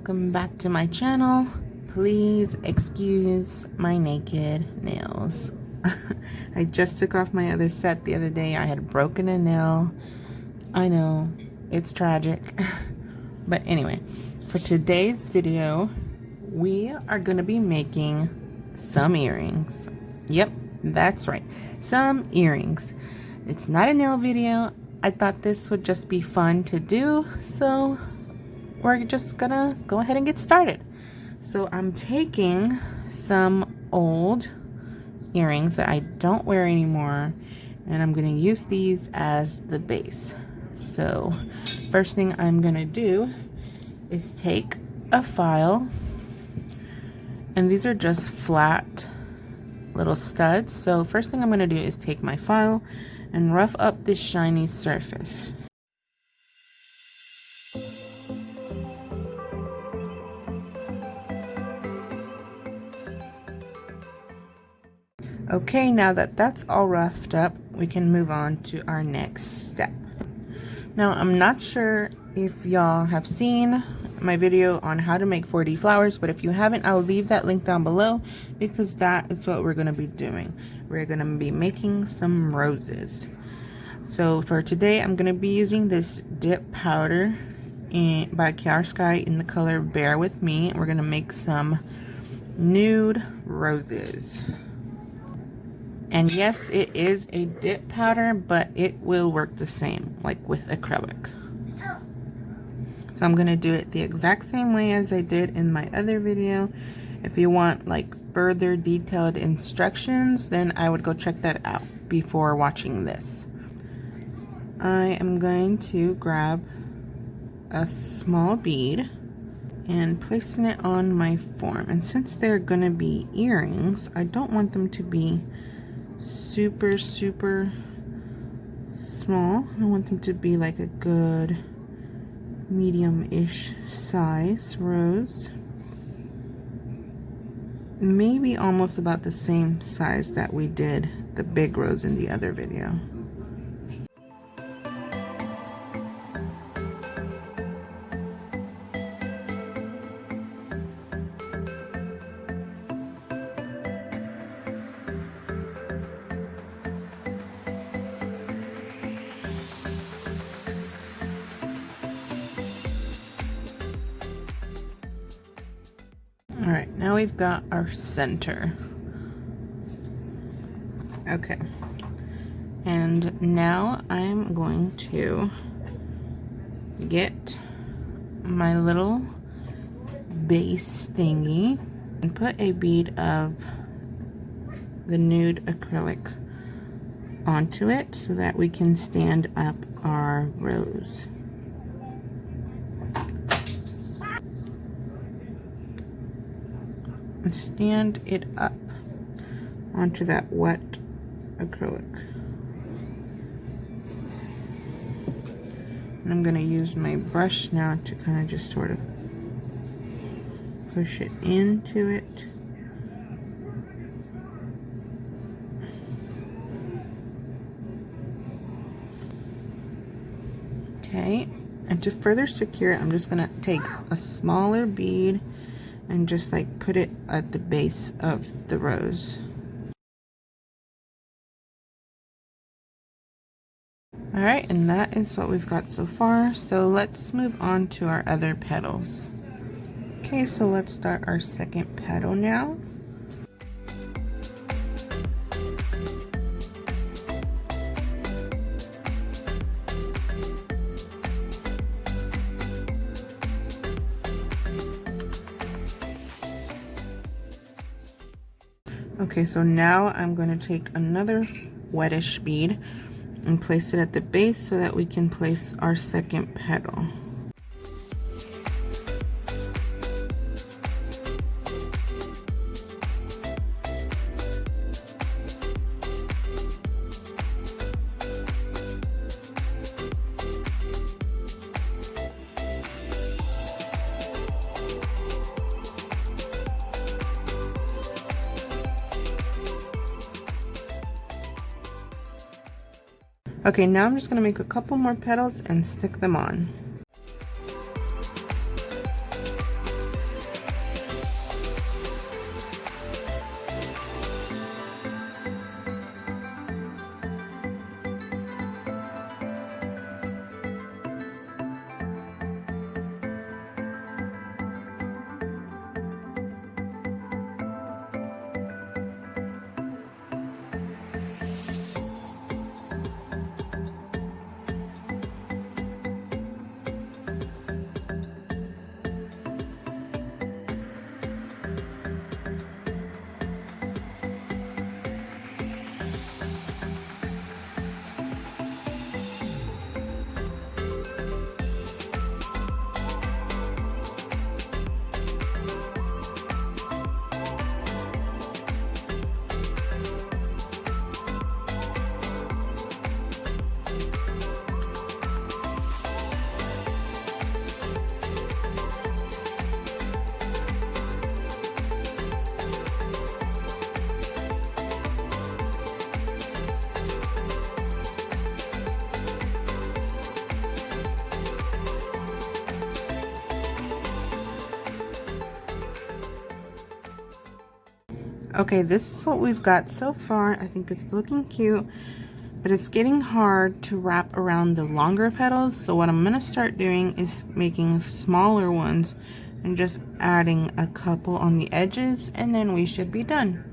welcome back to my channel. Please excuse my naked nails. I just took off my other set the other day. I had broken a nail. I know, it's tragic. But anyway, for today's video, we are going to be making some earrings. Yep, that's right, some earrings. It's not a nail video. I thought this would just be fun to do, so we're just gonna go ahead and get started. So I'm taking some old earrings that I don't wear anymore, and I'm gonna use these as the base. So first thing I'm gonna do is take a file, and these are just flat little studs. So first thing I'm gonna do is take my file and rough up this shiny surface. Okay, now that that's all roughed up, we can move on to our next step. Now, I'm not sure if y'all have seen my video on how to make 4D flowers, but if you haven't, I'll leave that link down below, because that is what we're going to be doing. We're going to be making some roses. So for today, I'm going to be using this dip powder by Kiarasky in the color Bear With Me. We're going to make some nude roses. And yes, it is a dip powder, but it will work the same, like with acrylic. So I'm going to do it the exact same way as I did in my other video. If you want like further detailed instructions, then I would go check that out before watching this. I am going to grab a small bead and placing it on my form. And since they're going to be earrings, I don't want them to be super small. I want them to be like a good medium-ish size rose, maybe almost about the same size that we did the big rose in the other video. Alright, now we've got our center. Okay. And now I'm going to get my little base thingy and put a bead of the nude acrylic onto it so that we can stand up our rose. And stand it up onto that wet acrylic. And I'm going to use my brush now to kind of just sort of push it into it. Okay, and to further secure it, I'm just going to take a smaller bead and just like put it at the base of the rose. Alright, and that is what we've got so far. So let's move on to our other petals. Okay, so let's start our second petal now. Okay, so now I'm going to take another wettish bead and place it at the base so that we can place our second petal. Okay, now I'm just going to make a couple more petals and stick them on. Okay, this is what we've got so far. I think it's looking cute, but it's getting hard to wrap around the longer petals. So what I'm gonna start doing is making smaller ones and just adding a couple on the edges, and then we should be done.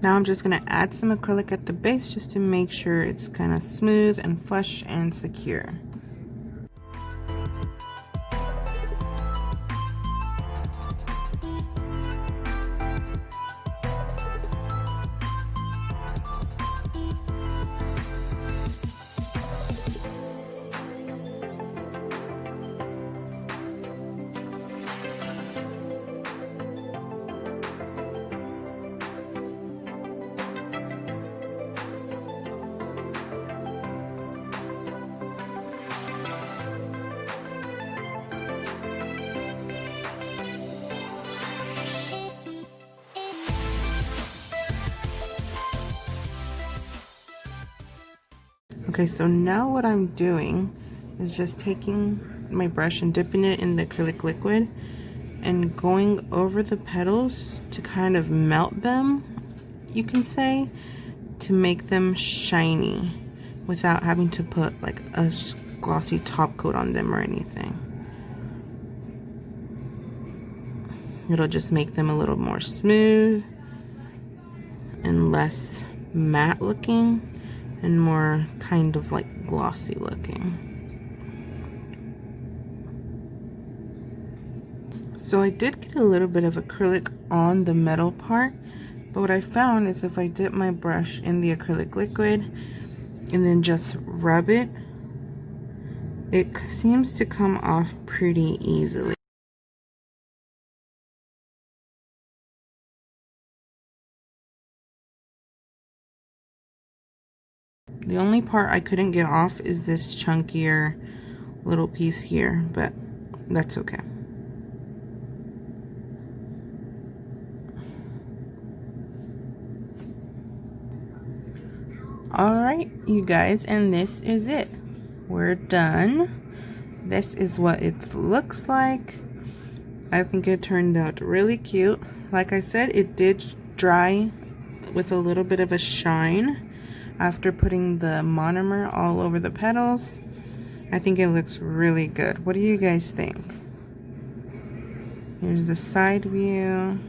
Now I'm just going to add some acrylic at the base just to make sure it's kind of smooth and flush and secure. Okay, so now what I'm doing is just taking my brush and dipping it in the acrylic liquid and going over the petals to kind of melt them, you can say, to make them shiny without having to put like a glossy top coat on them or anything. It'll just make them a little more smooth and less matte looking and more kind of like glossy looking. So I did get a little bit of acrylic on the metal part, but what I found is if I dip my brush in the acrylic liquid and then just rub it, it seems to come off pretty easily. The only part I couldn't get off is this chunkier little piece here, but that's okay. Alright, you guys, and this is it. We're done. This is what it looks like. I think it turned out really cute. Like I said, it did dry with a little bit of a shine after putting the monomer all over the petals. I think it looks really good. What do you guys think? Here's the side view.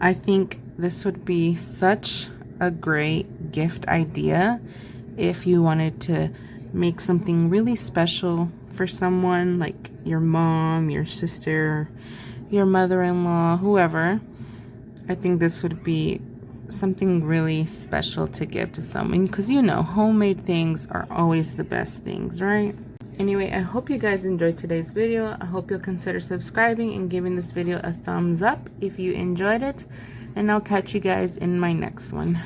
I think this would be such a great gift idea if you wanted to make something really special for someone, like your mom, your sister, your mother-in-law, whoever. I think this would be something really special to give to someone, because you know, homemade things are always the best things, right? Anyway, I hope you guys enjoyed today's video. I hope you'll consider subscribing and giving this video a thumbs up if you enjoyed it, and I'll catch you guys in my next one.